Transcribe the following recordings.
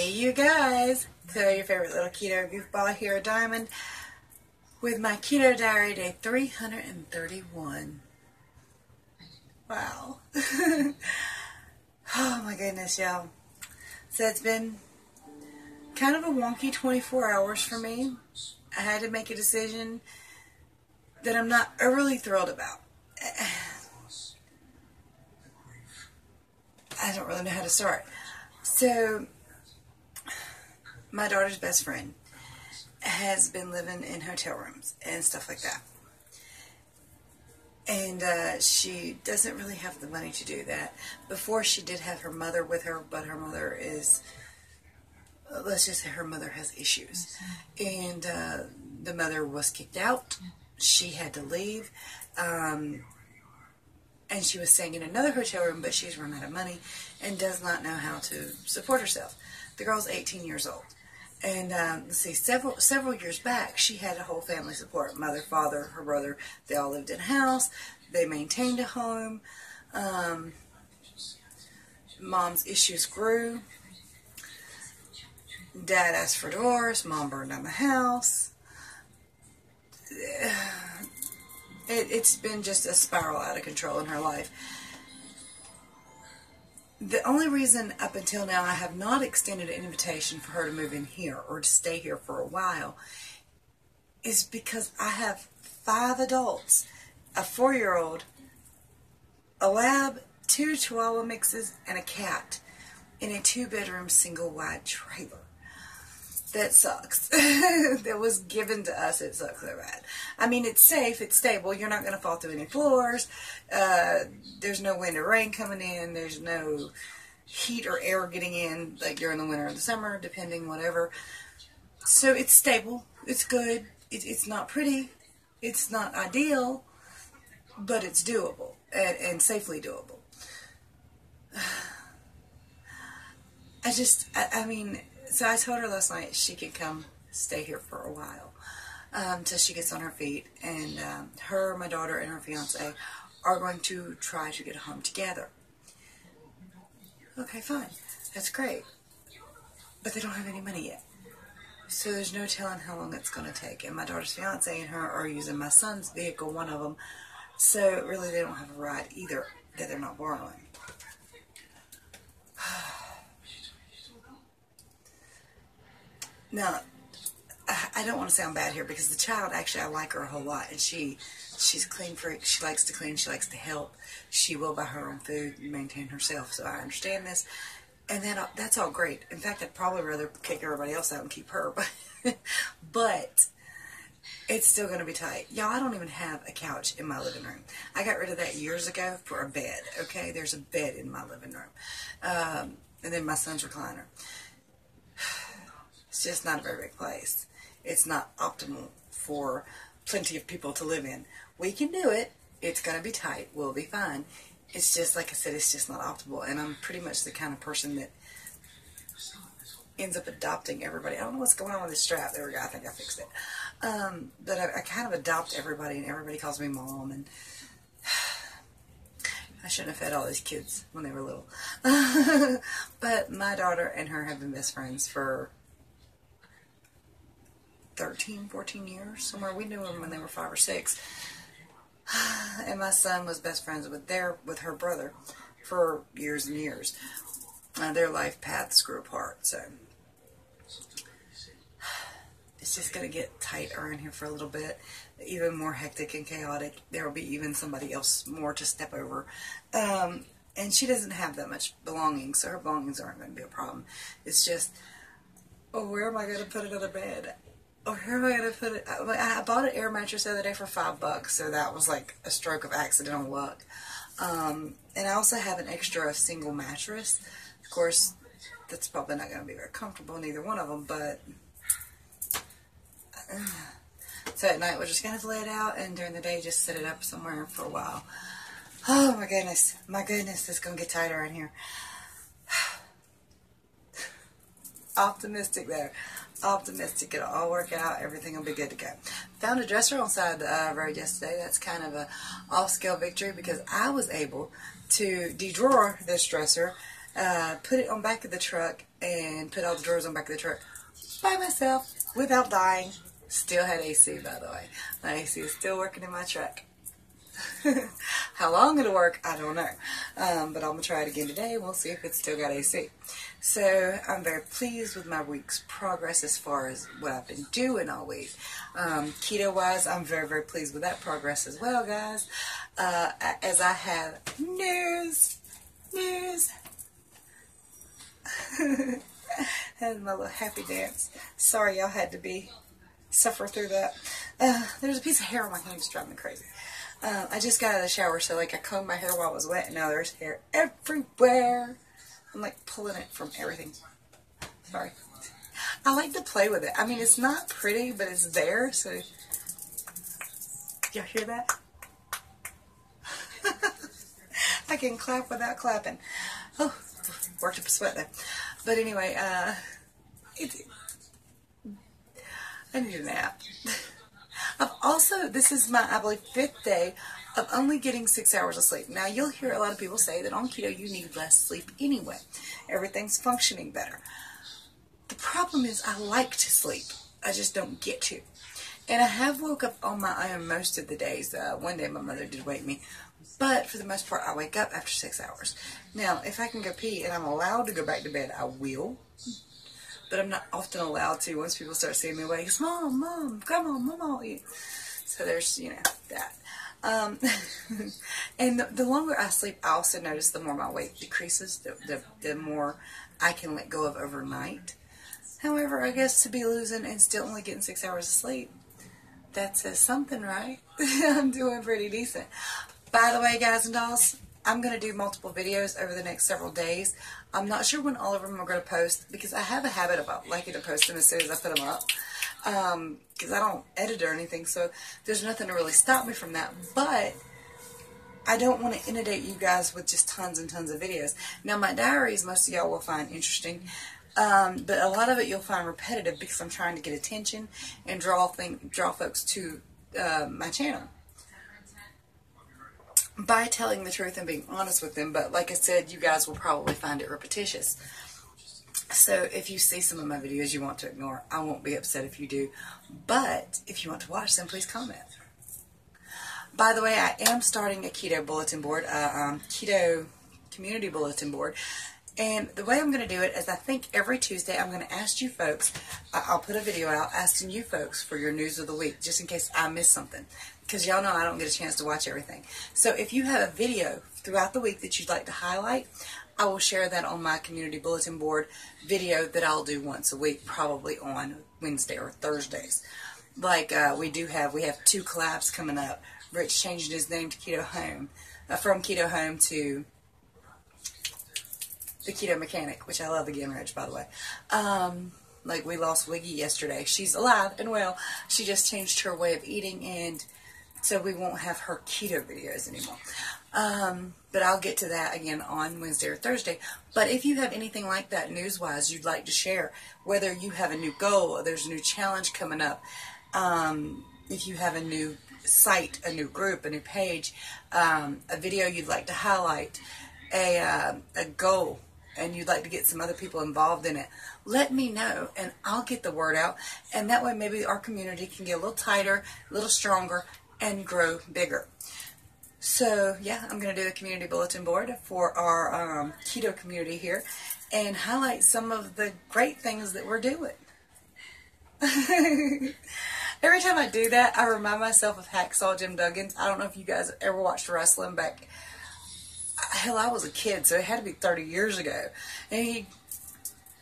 Hey you guys, so your favorite little keto goofball here, Diamond, with my Keto Diary day 331. Wow. Oh my goodness, y'all. So it's been kind of a wonky 24 hours for me. I had to make a decision that I'm not overly thrilled about. I don't really know how to start. So, my daughter's best friend has been living in hotel rooms and stuff like that. And she doesn't really have the money to do that. Before, she did have her mother with her, but her mother is, let's just say her mother has issues. And the mother was kicked out. She had to leave. And she was staying in another hotel room, but she's run out of money and does not know how to support herself. The girl's 18 years old. And let's see, several years back, she had a whole family support. Mother, father, her brother, they all lived in a house. They maintained a home. Mom's issues grew. Dad asked for divorce. Mom burned down the house. It's been just a spiral out of control in her life. The only reason up until now I have not extended an invitation for her to move in here or to stay here for a while is because I have 5 adults, a 4-year-old, a lab, 2 Chihuahua mixes, and a cat in a 2-bedroom single-wide trailer. That sucks. That was given to us. It sucks so bad. I mean, it's safe. It's stable. You're not going to fall through any floors. There's no wind or rain coming in. There's no heat or air getting in, like during the winter or the summer, depending, whatever. So it's stable. It's good. It's not pretty. It's not ideal, but it's doable and safely doable. I mean... So I told her last night she could come stay here for a while till she gets on her feet. And her, my daughter, and her fiance are going to try to get a home together. Okay, fine. That's great. But they don't have any money yet. So there's no telling how long it's going to take. And my daughter's fiance and her are using my son's vehicle, one of them. So really they don't have a ride either that they're not borrowing. Now, I don't want to sound bad here because the child, actually, I like her a whole lot. And she's a clean freak. She likes to clean. She likes to help. She will buy her own food and maintain herself. So I understand this. And that's all great. In fact, I'd probably rather kick everybody else out and keep her. But it's still going to be tight. Y'all, I don't even have a couch in my living room. I got rid of that years ago for a bed. Okay? There's a bed in my living room. And then my son's recliner. It's just not a very big place. It's not optimal for plenty of people to live in. We can do it. It's going to be tight. We'll be fine. It's just, like I said, it's just not optimal. And I'm pretty much the kind of person that ends up adopting everybody. I don't know what's going on with this strap. There we go. I think I fixed it. But I kind of adopt everybody, and everybody calls me mom. And I shouldn't have fed all these kids when they were little. But my daughter and her have been best friends for 13, 14 years, somewhere. We knew them when they were 5 or 6. And my son was best friends with her brother for years and years. Their life paths grew apart, so it's just going to get tight around here for a little bit, even more hectic and chaotic. There will be even somebody else more to step over. And she doesn't have that much belongings, so her belongings aren't going to be a problem. It's just, oh, where am I going to put another bed? Or where am I going to put it? I bought an air mattress the other day for $5, so that was like a stroke of accidental luck. And I also have an extra single mattress. Of course, that's probably not going to be very comfortable, neither one of them, but... So at night, we're just going to have to lay it out, and during the day, just set it up somewhere for a while. Oh, my goodness. My goodness, it's going to get tighter in here. Optimistic there. Optimistic. It'll all work out. Everything will be good to go. Found a dresser on the side of the road yesterday. That's kind of a off-scale victory because I was able to de-drawer this dresser put it on back of the truck, and put all the drawers on back of the truck by myself without dying. Still had AC, by the way. My AC is still working in my truck. How long it'll work, I don't know. But I'm going to try it again today, and we'll see if it's still got AC. So I'm very pleased with my week's progress as far as what I've been doing all week. Keto-wise, I'm very, very pleased with that progress as well, guys. As I have news. Had my little happy dance. Sorry y'all had to suffer through that. There's a piece of hair on my hand just driving me crazy. I just got out of the shower, so like I combed my hair while it was wet, and now there's hair everywhere. I'm like pulling it from everything. Sorry. I like to play with it. I mean, it's not pretty, but it's there, so. Y'all hear that? I can clap without clapping. Oh, worked up a sweat there. But anyway, I need a nap. This is my, I believe, 5th day of only getting 6 hours of sleep. Now, you'll hear a lot of people say that on keto you need less sleep anyway. Everything's functioning better. The problem is I like to sleep. I just don't get to. And I have woke up on my own most of the days. One day my mother did wake me. But for the most part, I wake up after 6 hours. Now, if I can go pee and I'm allowed to go back to bed, I will. But I'm not often allowed to once people start seeing me awake. It's, Mom, come on, Mom, I'll eat. So there's, that. And the longer I sleep, I also notice the more my weight decreases, the more I can let go of overnight. However, I guess to be losing and still only getting 6 hours of sleep, that says something, right? I'm doing pretty decent. By the way, guys and dolls, I'm going to do multiple videos over the next several days. I'm not sure when all of them are going to post, because I have a habit of liking to post them as soon as I put them up. Because I don't edit or anything, so there's nothing to really stop me from that. But I don't want to inundate you guys with just tons and tons of videos. Now, my diaries, most of y'all will find interesting. But a lot of it you'll find repetitive, because I'm trying to get attention and draw folks to my channel by telling the truth and being honest with them. But like I said, you guys will probably find it repetitious. So if you see some of my videos you want to ignore, I won't be upset if you do. But if you want to watch them, please comment. By the way, I am starting a keto bulletin board, keto community bulletin board. And the way I'm going to do it is, I think every Tuesday I'm going to ask you folks, I'll put a video out asking you folks for your news of the week, just in case I miss something. Because y'all know I don't get a chance to watch everything. So if you have a video throughout the week that you'd like to highlight, I will share that on my community bulletin board video that I'll do once a week, probably on Wednesday or Thursdays. Like we have 2 collabs coming up. Rich changing his name to Keto Home, from Keto Home to the Keto Mechanic, which I love again, Rich, by the way. Like, we lost Wiggy yesterday. She's alive and well. She just changed her way of eating, and so we won't have her keto videos anymore. But I'll get to that again on Wednesday or Thursday. But if you have anything like that news-wise you'd like to share, whether you have a new goal or there's a new challenge coming up, if you have a new site, a new group, a new page, a video you'd like to highlight, a goal, and you'd like to get some other people involved in it, let me know, and I'll get the word out. And that way maybe our community can get a little tighter, a little stronger, and grow bigger. So yeah, I'm going to do a community bulletin board for our keto community here and highlight some of the great things that we're doing. Every time I do that, I remind myself of Hacksaw Jim Duggan. I don't know if you guys ever watched wrestling back. Hell, I was a kid, so it had to be 30 years ago. And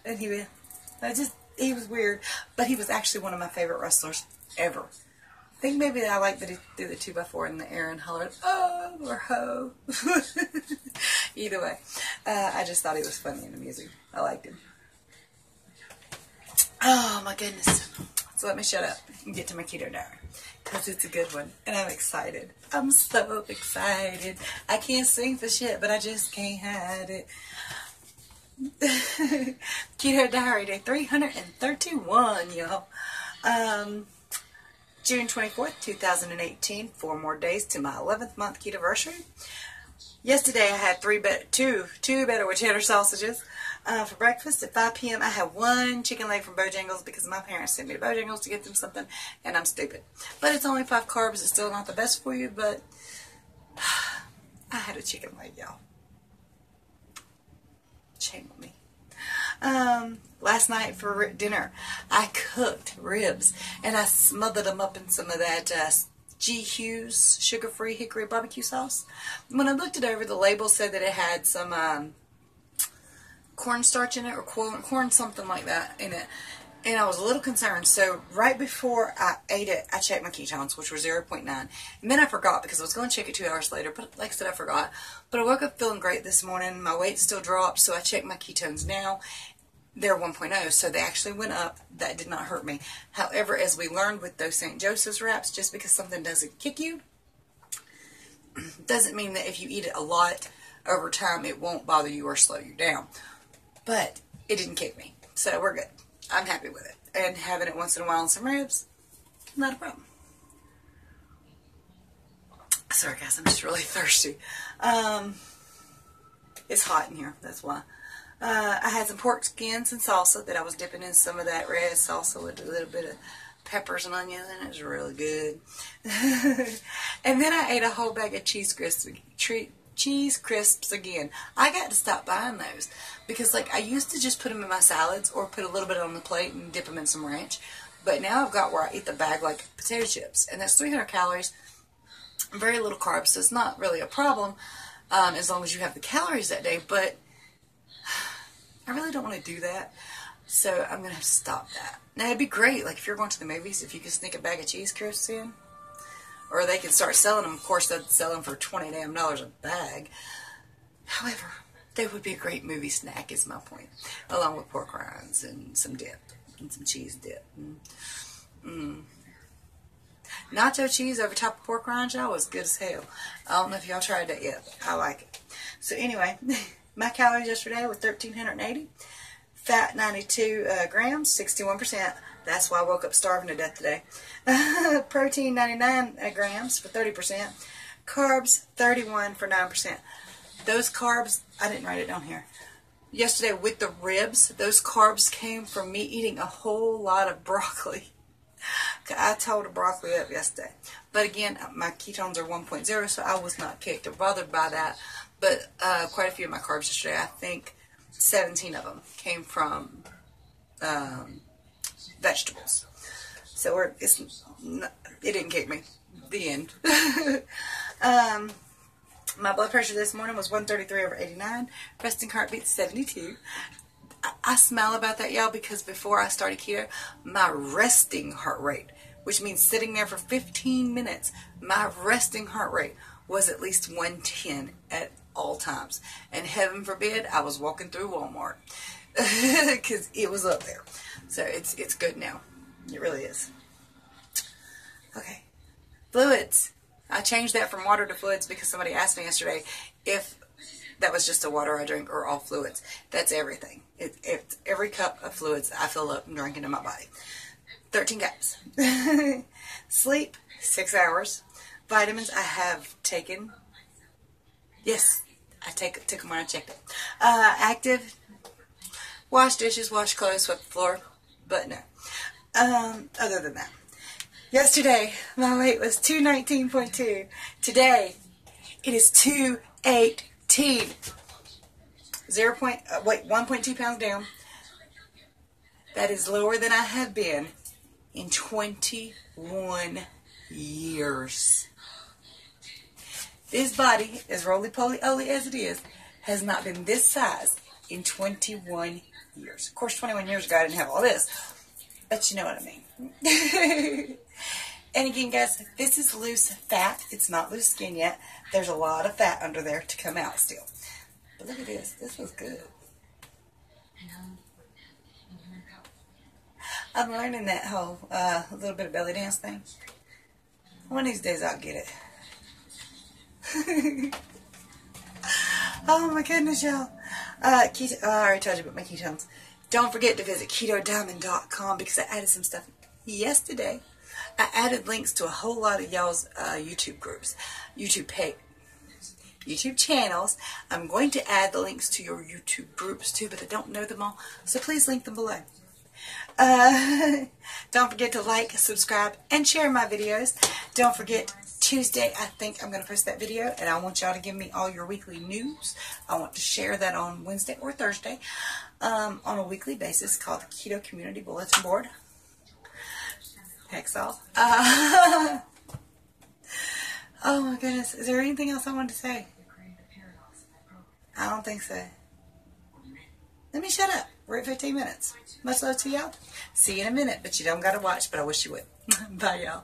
he was weird, but he was actually one of my favorite wrestlers ever. I think maybe I like that he threw the 2x4 in the air and hollered, "Oh," or "Ho." Either way, I just thought he was funny in the music. I liked him. Oh my goodness. So let me shut up and get to my keto diary, because it's a good one, and I'm excited. I'm so excited. I can't sing for shit, but I just can't hide it. Keto diary day 331, y'all. June 24th, 2018, 4 more days to my 11th month ketoversary. Yesterday I had two better with cheddar sausages for breakfast. At 5 p.m. I had one chicken leg from Bojangles because my parents sent me to Bojangles to get them something, and I'm stupid. But it's only 5 carbs. It's still not the best for you, but I had a chicken leg, y'all. Shame on me. Last night for dinner, I cooked ribs, and I smothered them up in some of that G. Hughes sugar-free hickory barbecue sauce. When I looked it over, the label said that it had some cornstarch in it, or corn something like that in it, and I was a little concerned. So right before I ate it, I checked my ketones, which were 0.9, and then I forgot because I was going to check it 2 hours later, but like I said, I forgot. But I woke up feeling great this morning. My weight still dropped, so I checked my ketones now. They're 1.0, so they actually went up. That did not hurt me. However, as we learned with those St. Joseph's wraps, just because something doesn't kick you, doesn't mean that if you eat it a lot over time, it won't bother you or slow you down. But it didn't kick me, so we're good. I'm happy with it. And having it once in a while on some ribs, not a problem. Sorry guys, I'm just really thirsty. It's hot in here, that's why. I had some pork skins and salsa that I was dipping in some of that red salsa with a little bit of peppers and onions, and it was really good. And then I ate a whole bag of cheese crisps again. I got to stop buying those because, like, I used to just put them in my salads or put a little bit on the plate and dip them in some ranch. But now I've got where I eat the bag like potato chips, and that's 300 calories, very little carbs, so it's not really a problem as long as you have the calories that day. But I really don't want to do that, so I'm going to have to stop that. Now, it'd be great, like, if you're going to the movies, if you could sneak a bag of cheese crisps in, or they can start selling them. Of course, they'd sell them for $20 damn a bag. However, they would be a great movie snack, is my point, along with pork rinds and some dip, and some cheese dip. Nacho cheese over top of pork rinds, y'all, was good as hell. I don't know if y'all tried that yet, but I like it. So anyway, my calories yesterday were 1,380. Fat, 92 grams, 61%. That's why I woke up starving to death today. Protein, 99 grams for 30%. Carbs, 31 for 9%. Those carbs, I didn't write it down here. Yesterday with the ribs, those carbs came from me eating a whole lot of broccoli. I tore the broccoli up yesterday. But again, my ketones are 1.0, so I was not kicked or bothered by that. But quite a few of my carbs yesterday, I think 17 of them came from vegetables. So it didn't kick me. The end. My blood pressure this morning was 133/89. Resting heartbeat 72. I smile about that, y'all, because before I started keto, my resting heart rate, which means sitting there for 15 minutes, my resting heart rate was at least 110 at all times. And heaven forbid I was walking through Walmart because it was up there. So it's good now. It really is. Okay. Fluids. I changed that from water to fluids because somebody asked me yesterday if that was just the water I drink or all fluids. That's everything. It's every cup of fluids I fill up and drink into my body. 13 cups. Sleep, 6 hours. Vitamins I have taken. Yes, I took them when I checked it. Active. Wash dishes, wash clothes, swept the floor. But no. Other than that. Yesterday, my weight was 219.2. Today, it is 218. 1.2 pounds down. That is lower than I have been in 21 years. This body, as roly-poly-oly as it is, has not been this size in 21 years. Of course, 21 years ago, I didn't have all this. But you know what I mean. And again, guys, this is loose fat. It's not loose skin yet. There's a lot of fat under there to come out still. But look at this. This was good. I'm learning that whole little bit of belly dance thing. One of these days I'll get it. Oh my goodness, y'all. I already told you about my ketones. Don't forget to visit KETODiamondbbw.com because I added some stuff yesterday. I added links to a whole lot of y'all's YouTube groups, YouTube YouTube channels. I'm going to add the links to your YouTube groups too, but I don't know them all, so please link them below. Don't forget to like, subscribe, and share my videos. Don't forget, Tuesday, I think I'm going to post that video, and I want y'all to give me all your weekly news. I want to share that on Wednesday or Thursday on a weekly basis called the Keto Community Bulletin Board. Hex all. Oh my goodness. Is there anything else I wanted to say? I don't think so. Let me shut up. We're at 15 minutes. Much love to y'all. See you in a minute, but you don't got to watch, but I wish you would. Bye, y'all.